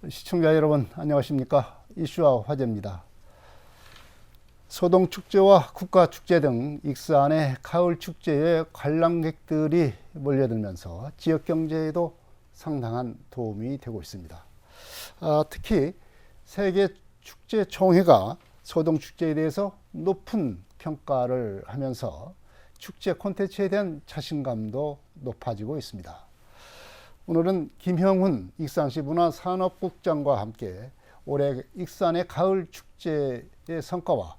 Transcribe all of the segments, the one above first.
시청자 여러분 안녕하십니까? 이슈와 화제입니다. 소동축제와 국가축제 등 익산의 가을축제에 관람객들이 몰려들면서 지역경제에도 상당한 도움이 되고 있습니다. 특히 세계축제총회가 소동축제에 대해서 높은 평가를 하면서 축제 콘텐츠에 대한 자신감도 높아지고 있습니다. 오늘은 김형훈 익산시 문화산업국장과 함께 올해 익산의 가을 축제의 성과와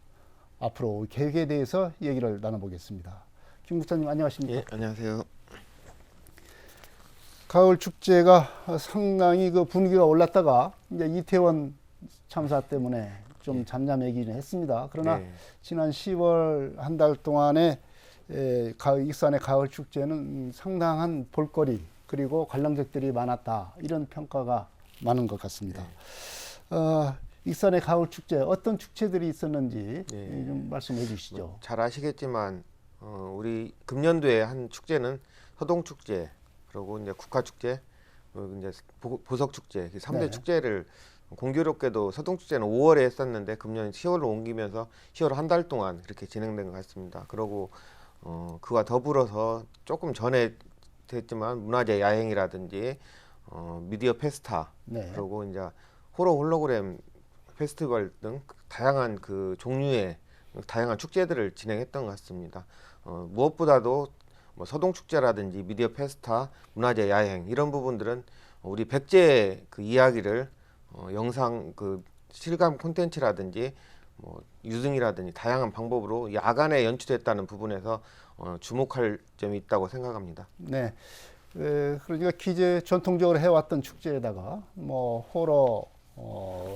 앞으로 계획에 대해서 얘기를 나눠보겠습니다. 김 국장님 안녕하십니까? 예, 안녕하세요. 가을 축제가 상당히 그 분위기가 올랐다가 이제 이태원 참사 때문에 좀 잠잠해지긴 했습니다. 그러나 네. 지난 10월 한 달 동안에 익산의 가을 축제는 상당한 볼거리 그리고 관람객들이 많았다 이런 평가가 많은 것 같습니다. 익산의 가을 축제 어떤 축제들이 있었는지 좀 말씀해 주시죠. 잘 아시겠지만 우리 금년도에 한 축제는 서동축제, 그리고 이제 국화축제, 그리고 이제 보석축제, 3대 네. 축제를 공교롭게도 서동축제는 5월에 했었는데 금년 10월로 옮기면서 10월 한 달 동안 이렇게 진행된 것 같습니다. 그리고 그와 더불어서 조금 전에 됐지만 문화재 야행이라든지 미디어 페스타, 네. 그리고 이제 호러 홀로그램 페스티벌 등 다양한 그 종류의 다양한 축제들을 진행했던 것 같습니다. 무엇보다도 뭐 서동축제라든지 미디어 페스타, 문화재 야행 이런 부분들은 우리 백제의 그 이야기를 영상 그 실감 콘텐츠라든지 뭐 유등이라든지 다양한 방법으로 야간에 연출했다는 부분에서 주목할 점이 있다고 생각합니다. 네. 그러니까 기존 전통적으로 해왔던 축제에다가 뭐 호러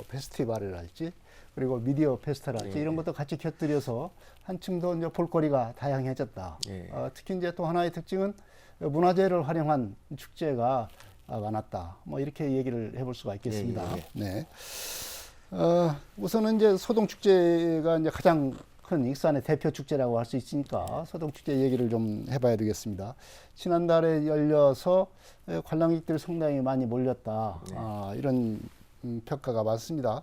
페스티벌이랄지 그리고 미디어 페스타랄지 이런 것도 같이 곁들여서 한층 더 이제 볼거리가 다양해졌다. 예. 특히 이제 또 하나의 특징은 문화재를 활용한 축제가 많았다. 뭐 이렇게 얘기를 해볼 수가 있겠습니다. 네. 우선은 이제 소동축제가 이제 가장 큰 익산의 대표 축제라고 할 수 있으니까 소동축제 얘기를 좀 해봐야 되겠습니다. 지난달에 열려서 관람객들이 상당히 많이 몰렸다. 이런 평가가 많습니다.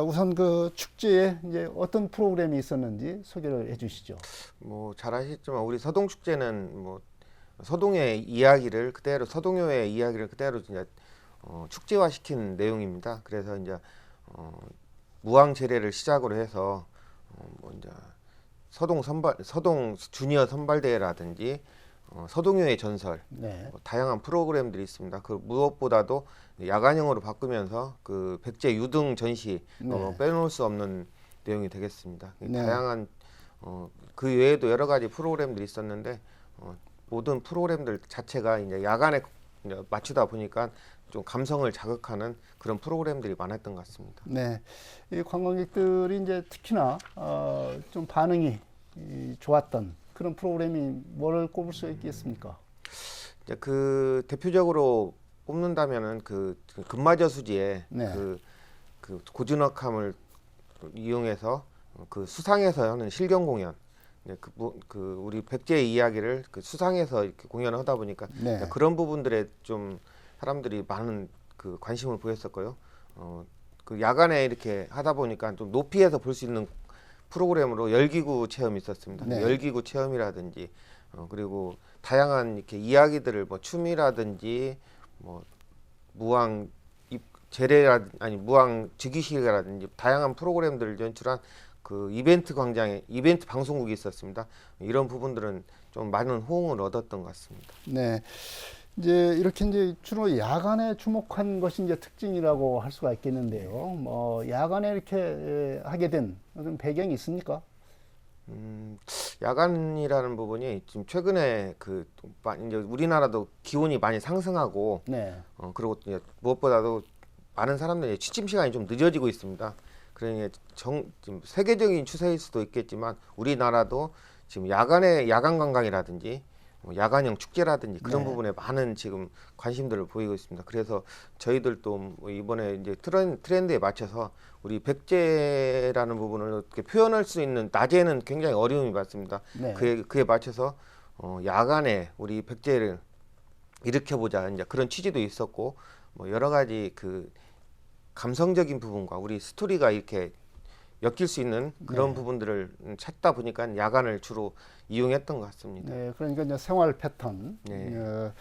우선 그 축제에 이제 어떤 프로그램이 있었는지 소개를 해주시죠. 뭐 잘 아시겠지만 우리 서동축제는 뭐 서동의 이야기를 그대로 서동요의 이야기를 그대로 이제 축제화시킨 내용입니다. 그래서 이제 무왕 제례를 시작으로 해서 뭐 이제 서동 주니어 선발대회라든지 서동요의 전설, 네. 다양한 프로그램들이 있습니다. 그 무엇보다도 야간형으로 바꾸면서 그 백제 유등 전시 네. 빼놓을 수 없는 내용이 되겠습니다. 네. 다양한 그 외에도 여러 가지 프로그램들이 있었는데 모든 프로그램들 자체가 이제 야간에 이제 맞추다 보니까 좀 감성을 자극하는 그런 프로그램들이 많았던 것 같습니다. 네. 이 관광객들이 이제 특히나 좀 반응이 좋았던 그런 프로그램이 뭐를 꼽을 수 있겠습니까? 이제 그 대표적으로 뽑는다면은 그 금마저수지의 네. 그 고즈넉함을 이용해서 그 수상에서 하는 실경 공연, 그 우리 백제의 이야기를 그 수상에서 이렇게 공연을 하다 보니까 네. 그런 부분들에 좀 사람들이 많은 그 관심을 보였었고요. 그 야간에 이렇게 하다 보니까 좀 높이에서 볼 수 있는 프로그램으로 열기구 체험이 있었습니다. 네. 열기구 체험이라든지 그리고 다양한 이렇게 이야기들을 뭐 춤이라든지 뭐 무왕 무왕 즉위식이라든지 다양한 프로그램들을 연출한 그 이벤트 광장에 이벤트 방송국이 있었습니다. 이런 부분들은 좀 많은 호응을 얻었던 것 같습니다. 네. 이제 이렇게 이제 주로 야간에 주목한 것이 이제 특징이라고 할 수가 있겠는데요. 뭐 야간에 이렇게 하게 된 어떤 배경이 있습니까? 야간이라는 부분이 지금 최근에 그 이제 우리나라도 기온이 많이 상승하고 네. 그리고 이제 무엇보다도 많은 사람들이 취침 시간이 좀 늦어지고 있습니다. 그러니 지금 세계적인 추세일 수도 있겠지만 우리나라도 지금 야간 관광이라든지 야간형 축제라든지 그런 네. 부분에 많은 지금 관심들을 보이고 있습니다. 그래서 저희들도 뭐 이번에 이제 트렌드에 맞춰서 우리 백제라는 부분을 어떻게 표현할 수 있는 낮에는 굉장히 어려움이 많습니다. 네. 그에 맞춰서 야간에 우리 백제를 일으켜보자 이제 그런 취지도 있었고 뭐 여러 가지 그 감성적인 부분과 우리 스토리가 이렇게 엮일 수 있는 그런 네. 부분들을 찾다 보니까 야간을 주로 이용했던 것 같습니다. 네, 그러니까 이제 생활 패턴, 네.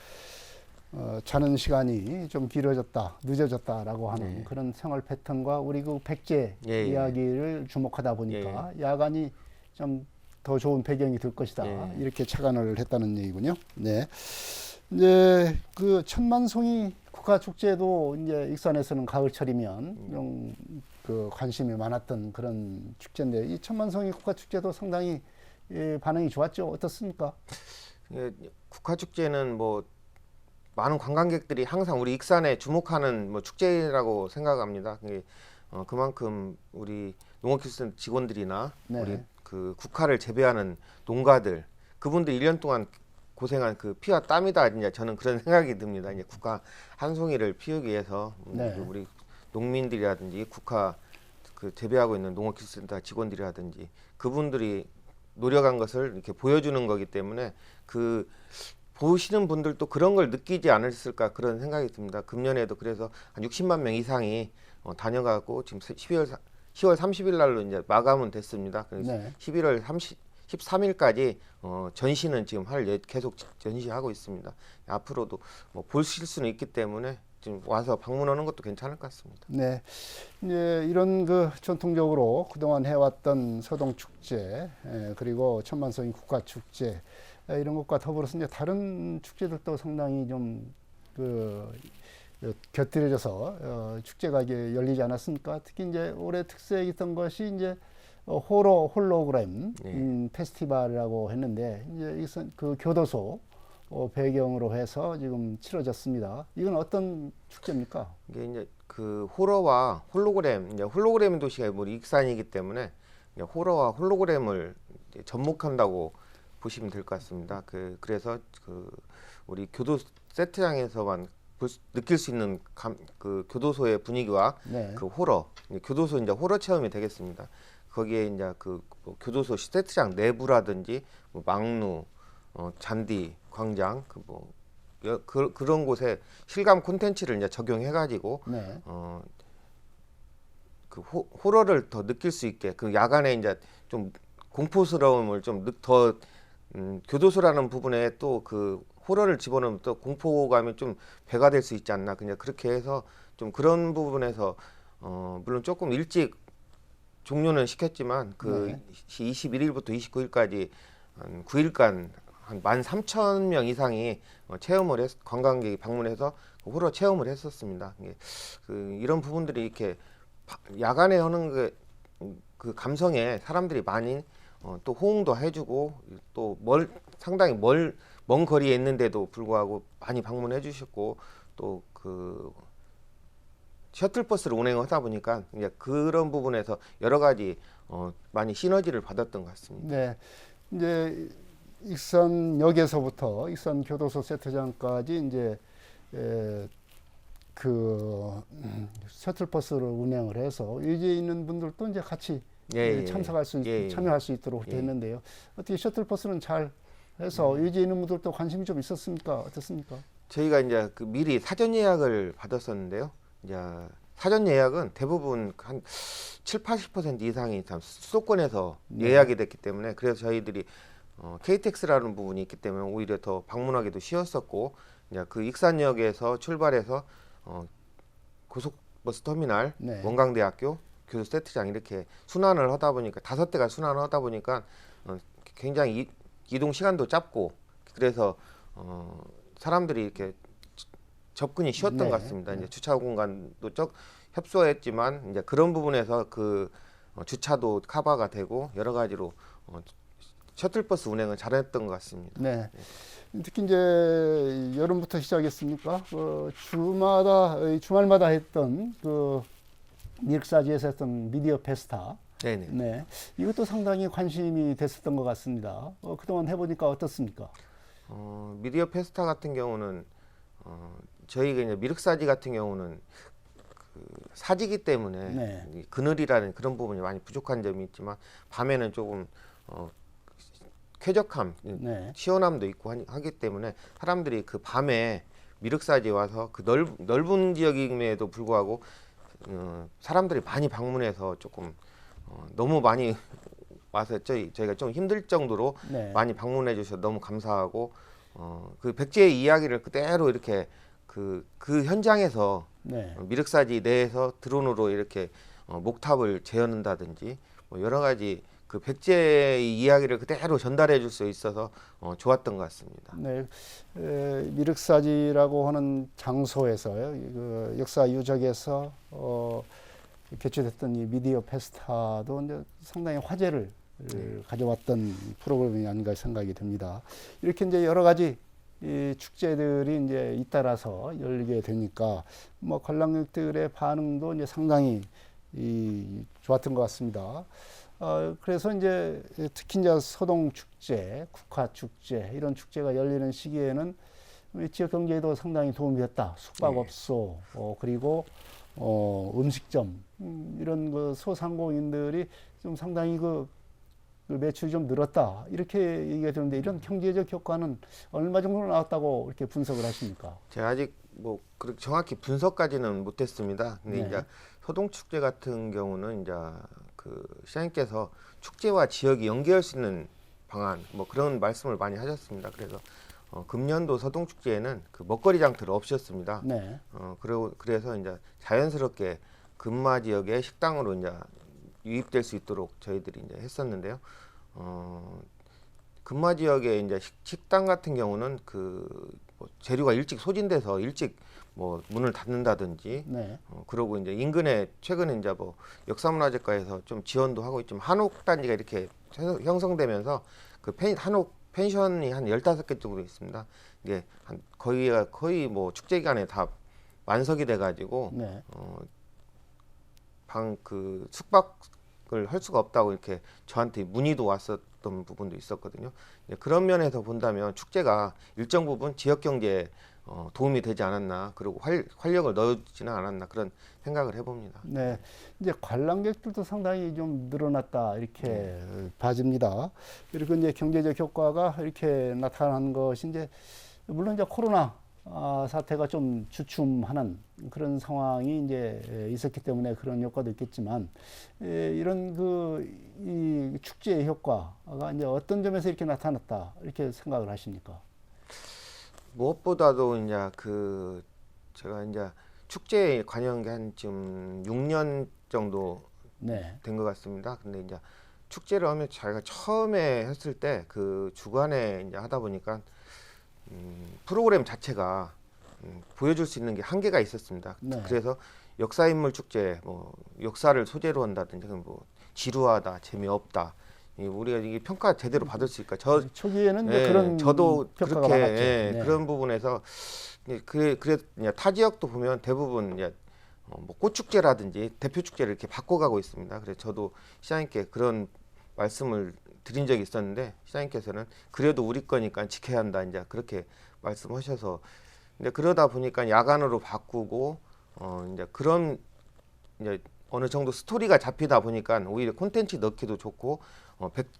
자는 시간이 좀 길어졌다, 늦어졌다라고 하는 네. 그런 생활 패턴과 우리 그 백제 예, 예. 이야기를 주목하다 보니까 야간이 좀 더 좋은 배경이 될 것이다. 예. 이렇게 착안을 했다는 얘기군요. 네. 이제 그 천만송이 국가축제도 이제 익산에서는 가을철이면 좀 그 관심이 많았던 그런 축제인데 이 천만송이 국가축제도 상당히 반응이 좋았죠. 어떻습니까? 예, 국화축제는 뭐 많은 관광객들이 항상 우리 익산에 주목하는 뭐 축제라고 생각합니다. 그만큼 우리 농업기술센터 직원들이나 네. 우리 그 국화를 재배하는 농가들 그분들 1년 동안 고생한 그 피와 땀이다 이제 저는 그런 생각이 듭니다. 이제 국화 한 송이를 피우기 위해서 네. 우리 농민들이라든지 국화 그 재배하고 있는 농업기술센터 직원들이라든지 그분들이 노력한 것을 이렇게 보여주는 거기 때문에 그 보시는 분들도 그런 걸 느끼지 않았을까 그런 생각이 듭니다. 금년에도 그래서 한 60만 명 이상이 다녀가고 지금 10월 30일 날로 이제 마감은 됐습니다. 그래서 네. 11월 13일까지 전시는 지금 계속 전시하고 있습니다. 앞으로도 뭐 보실 수는 있기 때문에 지금 와서 방문하는 것도 괜찮을 것 같습니다. 네. 이제 이런 그 전통적으로 그동안 해왔던 서동축제, 그리고 천만송이 국가축제, 이런 것과 더불어서 이제 다른 축제들도 상당히 좀 곁들여져서 축제가 이게 열리지 않았습니까? 특히 이제 올해 특색이었던 것이 이제 홀로그램 네. 페스티벌이라고 했는데 이제 이것은 그 교도소 배경으로 해서 지금 치러졌습니다. 이건 어떤 축제입니까? 이게 이제 그 호러와 홀로그램, 이제 홀로그램 도시가 우리 익산이기 때문에 이제 호러와 홀로그램을 이제 접목한다고 보시면 될 것 같습니다. 그래서 그 우리 교도 세트장에서만 느낄 수 있는 그 교도소의 분위기와 네. 그 호러, 교도소 이제 호러 체험이 되겠습니다. 거기에 이제 뭐 교도소 세트장 내부라든지 뭐 막루, 잔디, 광장, 그런 곳에 실감 콘텐츠를 이제 적용해가지고 네. 그 호러를 더 느낄 수 있게 그 야간에 이제 좀 공포스러움을 좀 더 교도소라는 부분에 또 그 호러를 집어넣으면 또 공포감이 좀 배가 될 수 있지 않나 그냥 그렇게 해서 좀 그런 부분에서 물론 조금 일찍 종료는 시켰지만 그 네. 21일부터 29일까지 한 9일간 한 13,000명 이상이 관광객이 방문해서 호러 체험을 했었습니다. 이런 부분들이 이렇게 야간에 하는 그 감성에 사람들이 많이 또 호응도 해주고 또 상당히 먼 거리에 있는데도 불구하고 많이 방문해 주셨고 또 그 셔틀버스를 운행하다 보니까 이제 그런 부분에서 여러 가지 많이 시너지를 받았던 것 같습니다. 네. 이제 익산역에서부터 익산 교도소 세트장까지 이제 셔틀버스를 운행을 해서 위에 있는 분들도 이제 같이 예, 참여할 수 있도록 예. 됐는데요. 어떻게 셔틀버스는 잘 해서 위에 있는 분들도 관심이 좀 있었습니까? 어떻습니까? 저희가 이제 그 미리 사전 예약을 받았었는데요. 이제 사전 예약은 대부분 한 7, 80% 이상이 다 수도권에서 네. 예약이 됐기 때문에 그래서 저희들이 KTX라는 부분이 있기 때문에 오히려 더 방문하기도 쉬웠었고 이제 그 익산역에서 출발해서 고속버스 터미널, 네. 원광대학교, 교수 세트장 이렇게 순환을 하다 보니까 5대가 순환을 하다 보니까 굉장히 이동 시간도 짧고 그래서 사람들이 이렇게 접근이 쉬웠던 네. 것 같습니다. 이제 주차 공간도 협소했지만 이제 그런 부분에서 그 주차도 커버가 되고 여러 가지로 셔틀버스 운행을 잘했던 것 같습니다. 네. 특히 이제 여름부터 시작했으니까 주말마다 했던 그 미륵사지에서 했던 미디어 페스타. 네네. 네. 이것도 상당히 관심이 됐었던 것 같습니다. 그동안 해보니까 어떻습니까? 미디어 페스타 같은 경우는 저희가 이제 미륵사지 같은 경우는 그 사지기 때문에 네. 이 그늘이라는 그런 부분이 많이 부족한 점이 있지만 밤에는 조금 쾌적함, 네. 시원함도 있고 하기 때문에 사람들이 그 밤에 미륵사지 와서 그 넓은 지역임에도 불구하고 사람들이 많이 방문해서 조금 너무 많이 와서 저희가 좀 힘들 정도로 네. 많이 방문해 주셔서 너무 감사하고 그 백제의 이야기를 그대로 이렇게 그 현장에서 네. 미륵사지 내에서 드론으로 이렇게 목탑을 재현한다든지 뭐 여러 가지 그 백제의 이야기를 그대로 전달해 줄 수 있어서 좋았던 것 같습니다. 네, 미륵사지라고 하는 장소에서요, 그 역사 유적에서 개최됐던 이 미디어 페스타도 이제 상당히 화제를 가져왔던 프로그램이 아닌가 생각이 듭니다. 이렇게 이제 여러 가지 이 축제들이 이제 잇따라서 열리게 되니까 뭐 관람객들의 반응도 이제 상당히 좋았던 것 같습니다. 그래서 이제 특히 이제 소동 축제, 국화 축제 이런 축제가 열리는 시기에는 우리 지역 경제에도 상당히 도움이 됐다. 숙박업소 그리고 음식점 이런 그 소상공인들이 좀 상당히 그 매출이 좀 늘었다 이렇게 얘기가 되는데 이런 경제적 효과는 얼마 정도 나왔다고 이렇게 분석을 하십니까? 제가 아직 뭐 그렇게 정확히 분석까지는 못했습니다. 근데 네. 이제 소동 축제 같은 경우는 이제 그 시장님께서 축제와 지역이 연계할 수 있는 방안 뭐 그런 말씀을 많이 하셨습니다. 그래서 금년도 서동 축제에는 그 먹거리 장터를 없앴습니다. 네. 그래서 이제 자연스럽게 금마 지역의 식당으로 이제 유입될 수 있도록 저희들이 이제 했었는데요. 금마 지역의 이제 식당 같은 경우는 뭐 재료가 일찍 소진돼서 일찍 뭐 문을 닫는다든지 네. 그러고 이제 인근에 최근에 이제 뭐 역사문화재과에서 좀 지원도 하고 있지만 한옥 단지가 이렇게 형성되면서 그 한옥 펜션이 한 15개 정도 있습니다. 이게 거의 뭐 축제 기간에 다 만석이 돼 가지고 네. 그 숙박을 할 수가 없다고 이렇게 저한테 문의도 왔었던 부분도 있었거든요. 그런 면에서 본다면 축제가 일정 부분 지역 경제에 도움이 되지 않았나, 그리고 활력을 넣어주지는 않았나 그런 생각을 해봅니다. 네, 이제 관람객들도 상당히 좀 늘어났다 이렇게 봐집니다. 그리고 이제 경제적 효과가 이렇게 나타난 것이 이제 물론 이제 코로나 사태가 좀 주춤하는 그런 상황이 이제 있었기 때문에 그런 효과도 있겠지만 이런 이 축제의 효과가 이제 어떤 점에서 이렇게 나타났다 이렇게 생각을 하십니까? 무엇보다도 이제 제가 이제 축제에 관여한 게 한 지금 6년 정도 네, 된 것 같습니다. 근데 이제 축제를 하면 자기가 처음에 했을 때 그 주간에 이제 하다 보니까 프로그램 자체가 보여줄 수 있는 게 한계가 있었습니다. 네. 그래서 역사인물 축제, 뭐 역사를 소재로 한다든지 뭐 지루하다, 재미없다, 우리가 이게 평가 제대로 받을 수 있을까? 초기에는 이제 그런 저도 평가가 그렇게 많았죠. 네. 그런 부분에서 그래 타 지역도 보면 대부분 이제 뭐 꽃축제라든지 대표 축제를 이렇게 바꿔가고 있습니다. 그래서 저도 시장님께 그런 말씀을 드린 적이 있었는데 시장님께서는 그래도 우리 거니까 지켜야 한다 이제 그렇게 말씀하셔서 이제 그러다 보니까 야간으로 바꾸고 이제 그런 이제 어느 정도 스토리가 잡히다 보니까 오히려 콘텐츠 넣기도 좋고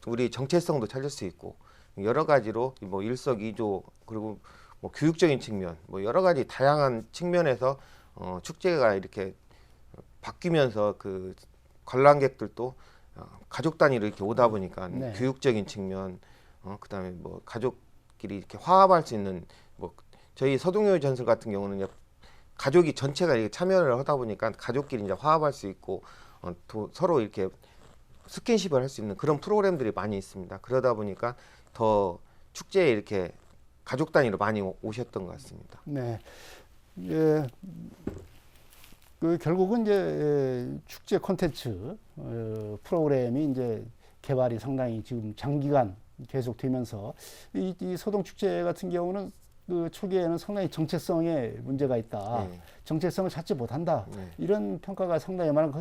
우리 정체성도 찾을 수 있고 여러 가지로 뭐 일석이조 그리고 뭐 교육적인 측면 뭐 여러 가지 다양한 측면에서 축제가 이렇게 바뀌면서 그 관람객들도 가족 단위로 이렇게 오다 보니까 네. 교육적인 측면 그다음에 뭐 가족끼리 이렇게 화합할 수 있는 뭐 저희 서동요 전설 같은 경우는 가족이 전체가 이렇게 참여를 하다 보니까 가족끼리 이제 화합할 수 있고 서로 이렇게 스킨십을 할 수 있는 그런 프로그램들이 많이 있습니다. 그러다 보니까 더 축제에 이렇게 가족 단위로 많이 오셨던 것 같습니다. 네. 예, 결국은 이제 축제 콘텐츠 프로그램이 이제 개발이 상당히 지금 장기간 계속 되면서 이 소동 축제 같은 경우는 그 초기에는 상당히 정체성에 문제가 있다. 네. 정체성을 찾지 못한다. 네. 이런 평가가 상당히 많은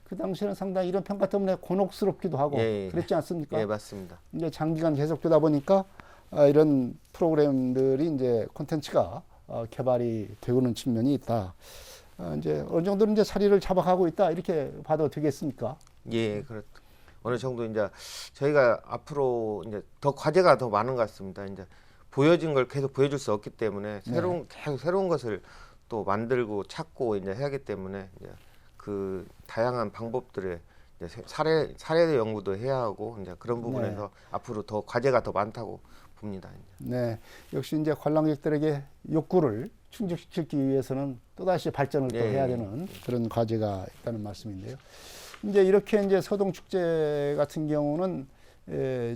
그 당시에는 상당히 이런 평가 때문에 곤혹스럽기도 하고 예, 그랬지 않습니까? 예, 맞습니다. 이제 장기간 계속되다 보니까 이런 프로그램들이 이제 콘텐츠가 개발이 되고는 측면이 있다. 이제 어느 정도는 이제 자리를 잡아가고 있다 이렇게 봐도 되겠습니까? 예, 어느 정도 이제 저희가 앞으로 이제 더 과제가 더 많은 것 같습니다. 이제 보여진 걸 계속 보여줄 수 없기 때문에 계속 새로운 것을 또 만들고 찾고 이제 해야 하기 때문에 이제 그 다양한 방법들을 이제 사례 연구도 해야 하고 이제 그런 부분에서 앞으로 더 과제가 더 많다고 봅니다. 이제. 네, 역시 이제 관람객들에게 욕구를 충족시키기 위해서는 또다시 발전을 또 해야 되는 그런 과제가 있다는 말씀인데요. 이제 이렇게 이제 서동 축제 같은 경우는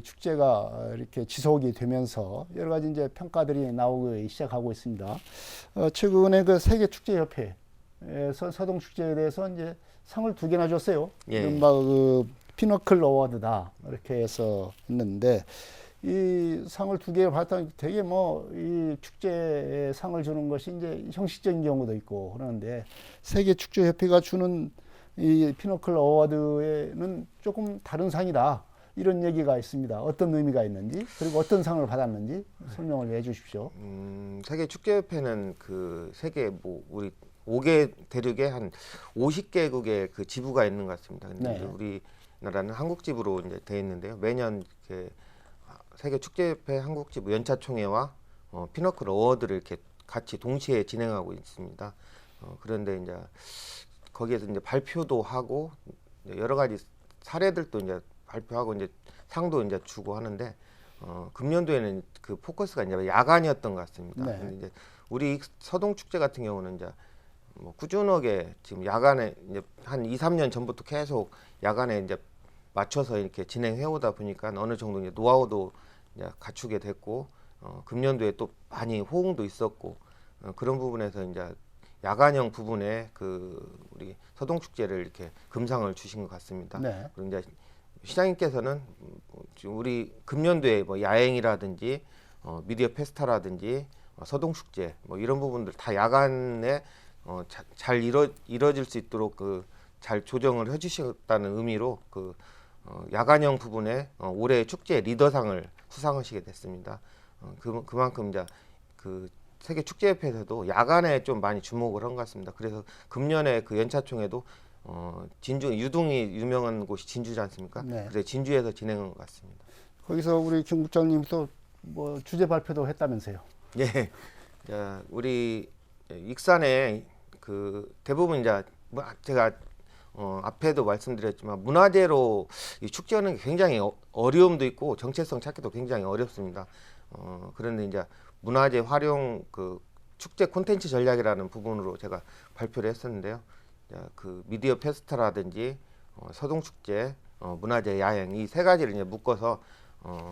축제가 이렇게 지속이 되면서 여러 가지 이제 평가들이 나오기 시작하고 있습니다. 최근에 그 세계 축제 협회에서 서동 축제에 대해서 이제 상을 2개나 줬어요. 이른바 그 피너클 어워드다 이렇게 해서 했는데 이 상을 2개 받았다는 되게 뭐 이 축제에 상을 주는 것이 이제 형식적인 경우도 있고 그러는데 세계 축제 협회가 주는 이 피너클 어워드에는 조금 다른 상이다. 이런 얘기가 있습니다. 어떤 의미가 있는지 그리고 어떤 상을 받았는지 설명을 해 주십시오. 세계 축제협회는 그 세계 뭐 우리 5개 대륙에 한 50개국의 그 지부가 있는 것 같습니다. 근데 이제 우리나라는 한국 지부로 이제 돼 있는데요. 매년 이렇게 세계 축제협회 한국 지부 연차 총회와 피너클 어워드를 이렇게 같이 동시에 진행하고 있습니다. 그런데 이제 거기에서 이제 발표도 하고 여러 가지 사례들도 이제 발표하고 이제 상도 이제 주고 하는데 금년도에는 그 포커스가 이제 야간이었던 것 같습니다. 근데 이제 우리 서동 축제 같은 경우는 이제 뭐 꾸준하게 지금 야간에 이제 한 2, 3년 전부터 계속 야간에 이제 맞춰서 이렇게 진행해 오다 보니까 어느 정도 이제 노하우도 이제 갖추게 됐고 금년도에 또 많이 호응도 있었고 그런 부분에서 이제 야간형 부분에 그 우리 서동 축제를 이렇게 금상을 주신 것 같습니다. 그리고 이제 시장님께서는 우리 금년도에 뭐 야행이라든지 미디어 페스타라든지 서동 축제 뭐 이런 부분들 다 야간에 잘 이뤄질 수 있도록 그 잘 조정을 해주셨다는 의미로 그 야간형 부분에 올해 축제 리더상을 수상하시게 됐습니다. 그만큼 이제 그 세계 축제협회에서도 야간에 좀 많이 주목을 한 것 같습니다. 그래서 금년에 그 연차총회도 진주 유등이 유명한 곳이 진주지 않습니까? 그래서 진주에서 진행한 것 같습니다. 거기서 우리 김 국장님도 뭐 주제 발표도 했다면서요? 예, 우리 익산에 그 대부분 이제 제가 앞에도 말씀드렸지만 문화재로 이 축제하는 게 굉장히 어려움도 있고 정체성 찾기도 굉장히 어렵습니다. 그런데 이제 문화재 활용 그 축제 콘텐츠 전략이라는 부분으로 제가 발표를 했었는데요. 그 미디어 페스타라든지 서동 축제, 문화재 야행 이 3가지를 이제 묶어서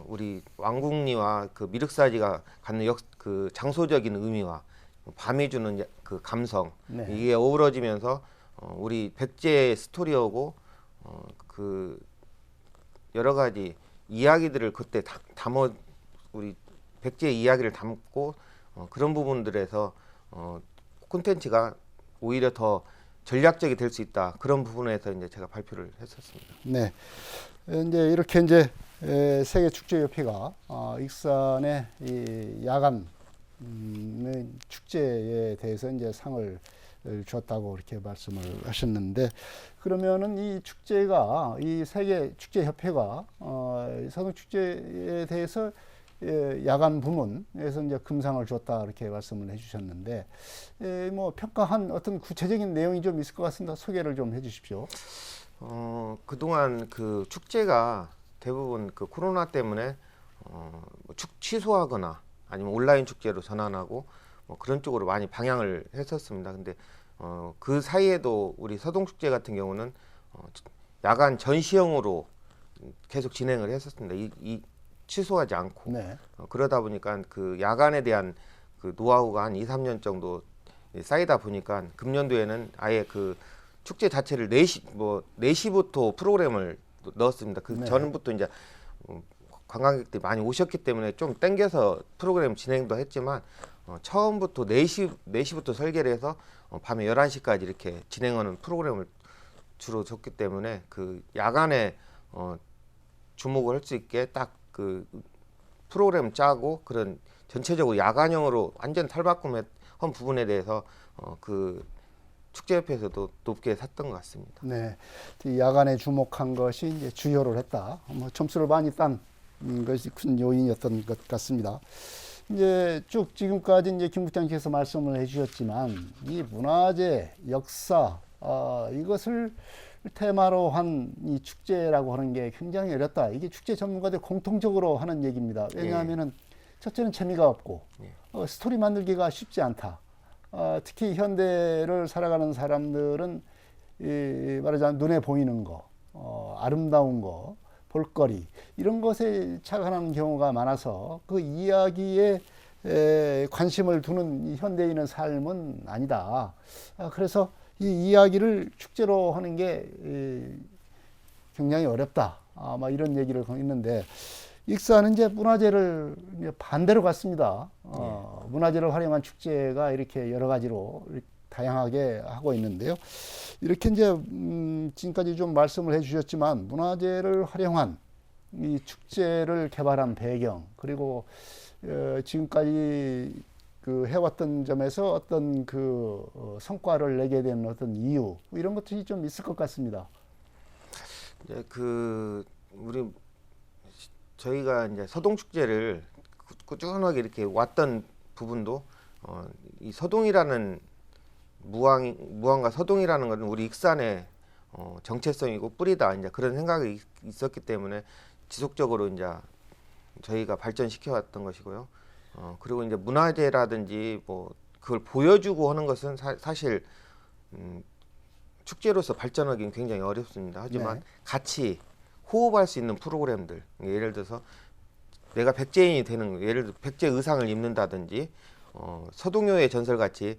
우리 왕궁리와 그 미륵사지가 갖는 그 장소적인 의미와 밤이 주는 그 감성 이게 어우러지면서 우리 백제의 스토리하고 그 여러 가지 이야기들을 그때 담아 우리 백제의 이야기를 담고 그런 부분들에서 콘텐츠가 오히려 더 전략적이 될 수 있다. 그런 부분에서 이제 제가 발표를 했었습니다. 네. 이제 이렇게 이제 세계 축제 협회가 익산의 이 야간 축제에 대해서 이제 상을 줬다고 이렇게 말씀을 하셨는데 그러면은 이 축제가 이 세계 축제 협회가 서동 축제에 대해서 야간 부문에서 이제 금상을 줬다 이렇게 말씀을 해주셨는데 뭐 평가한 어떤 구체적인 내용이 좀 있을 것 같습니다. 소개를 좀 해주십시오. 그동안 그 축제가 대부분 그 코로나 때문에 취소하거나 아니면 온라인 축제로 전환하고 뭐 그런 쪽으로 많이 방향을 했었습니다. 근데 그 사이에도 우리 서동 축제 같은 경우는 야간 전시형으로 계속 진행을 했었습니다. 이 취소하지 않고 그러다 보니까 그 야간에 대한 그 노하우가 한 2, 3년 정도 쌓이다 보니까 금년도에는 아예 그 축제 자체를 4시부터 프로그램을 넣었습니다. 그 전부터 이제 관광객들이 많이 오셨기 때문에 좀 땡겨서 프로그램 진행도 했지만 처음부터 4시부터 설계를 해서 밤에 11시까지 이렇게 진행하는 프로그램을 주로 줬기 때문에 그 야간에 주목을 할 수 있게 딱 그 프로그램 짜고 그런 전체적으로 야간형으로 완전 탈바꿈한 부분에 대해서 그 축제협회에서도 높게 샀던 것 같습니다. 네, 야간에 주목한 것이 이제 주요를 했다. 뭐 점수를 많이 딴 것이 큰 요인이었던 것 같습니다. 이제 쭉 지금까지 이제 김 국장께서 말씀을 해주셨지만 이 문화재, 역사, 이것을 테마로 한 이 축제라고 하는 게 굉장히 어렵다. 이게 축제 전문가들 공통적으로 하는 얘기입니다. 왜냐하면은 첫째는 재미가 없고 스토리 만들기가 쉽지 않다. 특히 현대를 살아가는 사람들은 말하자면 눈에 보이는 거, 아름다운 거, 볼거리 이런 것에 착안하는 경우가 많아서 그 이야기에 관심을 두는 이 현대인의 삶은 아니다. 그래서 이 이야기를 축제로 하는 게 굉장히 어렵다. 막 이런 얘기를 있는데 익사는 이제 문화재를 이제 반대로 갔습니다. 문화재를 활용한 축제가 이렇게 여러 가지로 다양하게 하고 있는데요. 이렇게 이제 지금까지 좀 말씀을 해주셨지만 문화재를 활용한 이 축제를 개발한 배경 그리고 지금까지 그 해왔던 점에서 어떤 그 성과를 내게 된 어떤 이유 이런 것들이 좀 있을 것 같습니다. 이제 저희가 이제 서동 축제를 꾸준하게 이렇게 왔던 부분도 이 서동이라는 무안과 서동이라는 것은 우리 익산의 정체성이고 뿌리다 이제 그런 생각이 있었기 때문에 지속적으로 이제 저희가 발전시켜 왔던 것이고요. 그리고 이제 문화재라든지 뭐 그걸 보여주고 하는 것은 사실 축제로서 발전하기는 굉장히 어렵습니다. 하지만 네. 같이 호흡할 수 있는 프로그램들, 예를 들어서 내가 백제인이 되는 거, 예를 들어 백제 의상을 입는다든지 서동요의 전설 같이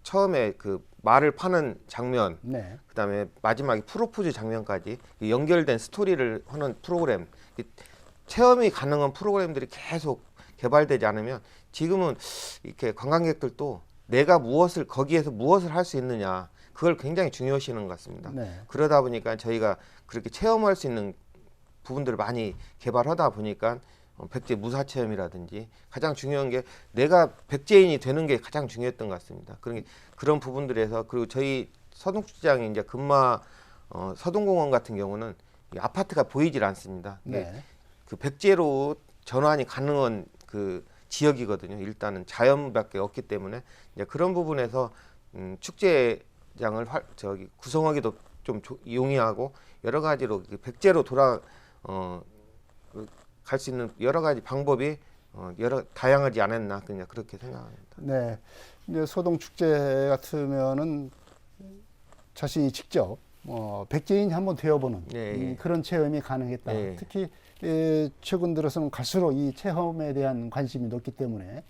처음에 그 말을 파는 장면, 네. 그다음에 마지막에 프로포즈 장면까지 연결된 스토리를 하는 프로그램, 체험이 가능한 프로그램들이 계속 개발되지 않으면 지금은 이렇게 관광객들도 내가 거기에서 무엇을 할 수 있느냐 그걸 굉장히 중요시하는 것 같습니다. 네. 그러다 보니까 저희가 그렇게 체험할 수 있는 부분들을 많이 개발하다 보니까 백제 무사 체험이라든지 가장 중요한 게 내가 백제인이 되는 게 가장 중요했던 것 같습니다. 그런 부분들에서 그리고 저희 서동축제장이 이제 근마 서동공원 같은 경우는 이 아파트가 보이질 않습니다. 네. 그 백제로 전환이 가능한 그 지역이거든요. 일단은 자연밖에 없기 때문에 이제 그런 부분에서 축제장을 구성하기도 좀 용이하고 여러 가지로 백제로 갈 수 있는 여러 가지 방법이 다양하지 않았나 그냥 그렇게 생각합니다. 네. 이제 소동 축제 같으면은 자신이 직접 백제인이 한번 되어보는 예. 그런 체험이 가능했다. 예. 특히 최근 들어서는 갈수록 이 체험에 대한 관심이 높기 때문에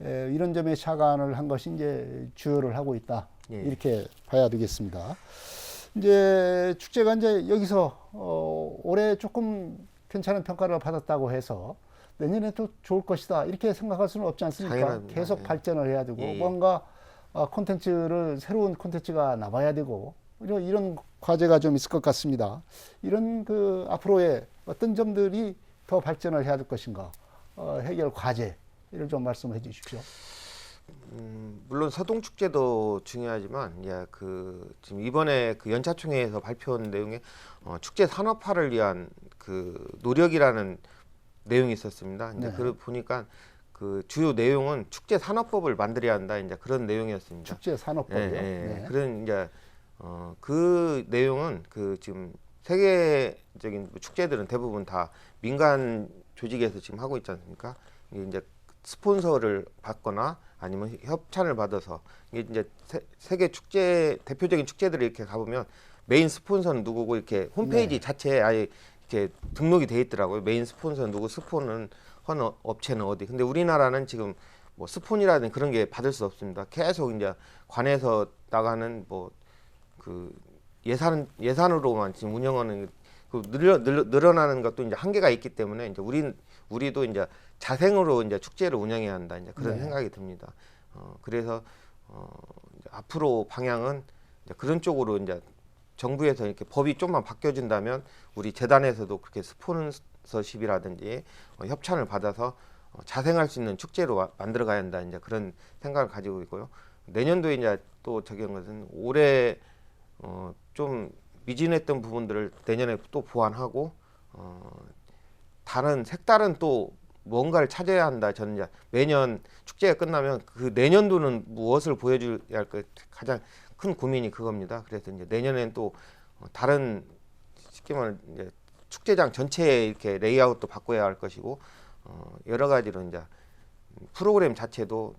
이런 점에 착안을 한 것이 이제 주요를 하고 있다. 예. 이렇게 봐야 되겠습니다. 이제 축제가 이제 여기서 올해 조금 괜찮은 평가를 받았다고 해서 내년에 또 좋을 것이다 이렇게 생각할 수는 없지 않습니까? 당연합니다. 계속 예. 발전을 해야 되고 예. 뭔가 새로운 콘텐츠가 나와야 되고 이런 과제가 좀 있을 것 같습니다. 이런 그 앞으로의 어떤 점들이 더 발전을 해야 될 것인가 해결 과제를 좀 말씀해 주십시오. 물론 서동축제도 중요하지만 지금 이번에 그 연차총회에서 발표한 내용에 축제 산업화를 위한 그 노력이라는 내용이 있었습니다. 이제 네. 그 보니까 그 주요 내용은 축제 산업법을 만들어야 한다. 이제 그런 내용이었습니다. 축제 산업법이요. 예, 예. 네. 그런 이제 그 내용은 그 지금 세계적인 축제들은 대부분 다 민간 조직에서 지금 하고 있지 않습니까? 이게 이제 스폰서를 받거나 아니면 협찬을 받아서 이게 이제 세계 축제 대표적인 축제들을 이렇게 가보면 메인 스폰서는 누구고 이렇게 홈페이지 네. 자체에 아예 이렇게 등록이 돼 있더라고요. 메인 스폰서는 누구, 스폰은 하는 업체는 어디. 근데 우리나라는 지금 뭐 스폰이라든 그런 게 받을 수 없습니다. 계속 이제 관에서 나가는 뭐 그 예산으로만 지금 운영하는 늘어나는 것도 이제 한계가 있기 때문에 이제 우리도 이제 자생으로 이제 축제를 운영해야 한다. 이제 그런 네. 생각이 듭니다. 그래서 이제 앞으로 방향은 이제 그런 쪽으로 이제 정부에서 이렇게 법이 좀만 바뀌어진다면 우리 재단에서도 그렇게 스폰서십이라든지 협찬을 받아서 자생할 수 있는 축제로 만들어 가야 한다. 이제 그런 생각을 가지고 있고요. 내년도에 이제 또 적용한 것은 올해 좀 미진했던 부분들을 내년에 또 보완하고 색다른 또 뭔가를 찾아야 한다. 저는 이제 매년 축제가 끝나면 그 내년도는 무엇을 보여줘야 할까 가장 큰 고민이 그겁니다. 그래서 이제 내년엔 또 다른 쉽게 말하면 이제 축제장 전체에 이렇게 레이아웃도 바꿔야 할 것이고 여러 가지로 이제 프로그램 자체도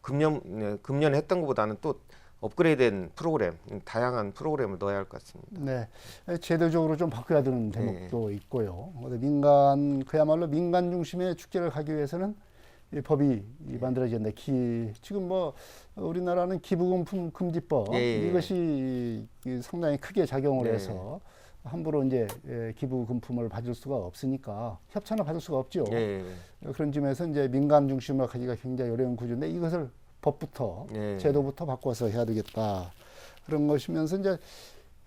금년 했던 것보다는 또 업그레이드된 프로그램, 다양한 프로그램을 넣어야 할 것 같습니다. 네, 제도적으로 좀 바꿔야 되는 대목도 있고요. 그야말로 민간 중심의 축제를 가기 위해서는 이 법이 만들어져야 돼. 지금 뭐 우리나라는 기부금품 금지법 이것이 상당히 크게 작용을 해서 함부로 이제 기부금품을 받을 수가 없으니까 협찬을 받을 수가 없죠. 그런 점에서 이제 민간 중심으로 가기가 굉장히 어려운 구조인데 이것을 법부터 제도부터 바꿔서 해야 되겠다. 그런 것이면서 이제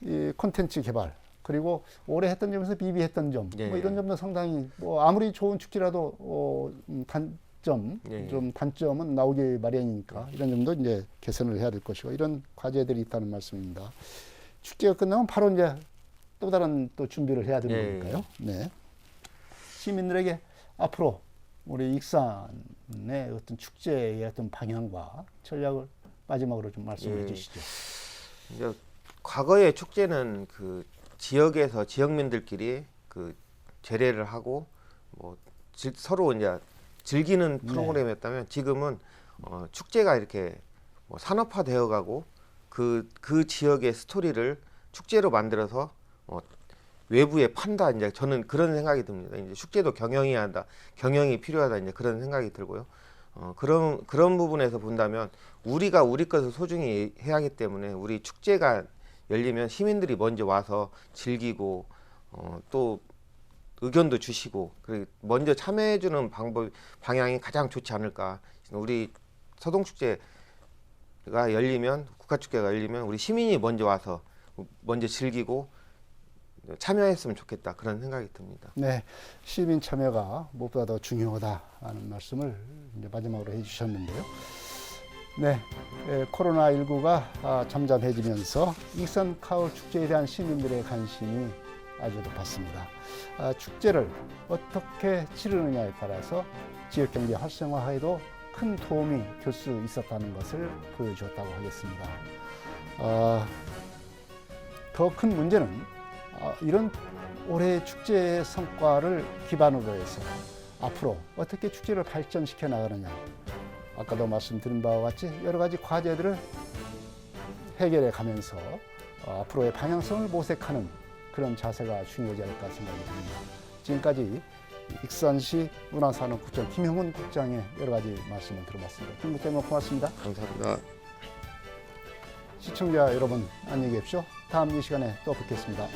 이 콘텐츠 개발 그리고 올해 했던 점에서 미비했던 점 뭐 이런 점도 상당히 뭐 아무리 좋은 축제라도 단점은 나오기 마련이니까 이런 점도 이제 개선을 해야 될 것이고 이런 과제들이 있다는 말씀입니다. 축제가 끝나면 바로 이제 또 다른 또 준비를 해야 되는 거니까요. 네. 시민들에게 앞으로 우리 익산의 어떤 축제의 어떤 방향과 전략을 마지막으로 좀 말씀해 주시죠. 이제 과거의 축제는 그 지역에서 지역민들끼리 그 제례를 하고 뭐 서로 이제 즐기는 프로그램이었다면 지금은 축제가 이렇게 뭐 산업화되어 가고 그 지역의 스토리를 축제로 만들어서 외부에 판다. 이제 저는 그런 생각이 듭니다. 이제 축제도 경영이 필요하다. 이제 그런 생각이 들고요. 그런 부분에서 본다면 우리가 우리 것을 소중히 해야 하기 때문에 우리 축제가 열리면 시민들이 먼저 와서 즐기고 또 의견도 주시고 그리고 먼저 참여해주는 방향이 가장 좋지 않을까. 우리 서동축제가 열리면 국가축제가 열리면 우리 시민이 먼저 와서 먼저 즐기고 참여했으면 좋겠다 그런 생각이 듭니다. 네, 시민 참여가 무엇보다 더 중요하다는 말씀을 이제 마지막으로 해주셨는데요. 네, 코로나19가 잠잠해지면서 익산 가을 축제에 대한 시민들의 관심이 아주 높았습니다. 축제를 어떻게 치르느냐에 따라서 지역 경제 활성화에도 큰 도움이 될 수 있었다는 것을 보여주었다고 하겠습니다. 더 큰 문제는 이런 올해의 축제의 성과를 기반으로 해서 앞으로 어떻게 축제를 발전시켜 나가느냐. 아까도 말씀드린 바와 같이 여러 가지 과제들을 해결해 가면서 앞으로의 방향성을 모색하는 그런 자세가 중요하지 않을까 생각이 듭니다. 지금까지 익산시 문화산업국장 김형훈 국장의 여러 가지 말씀을 들어봤습니다. 김 국장님 고맙습니다. 감사합니다. 시청자 여러분 안녕히 계십시오. 다음 이 시간에 또 뵙겠습니다.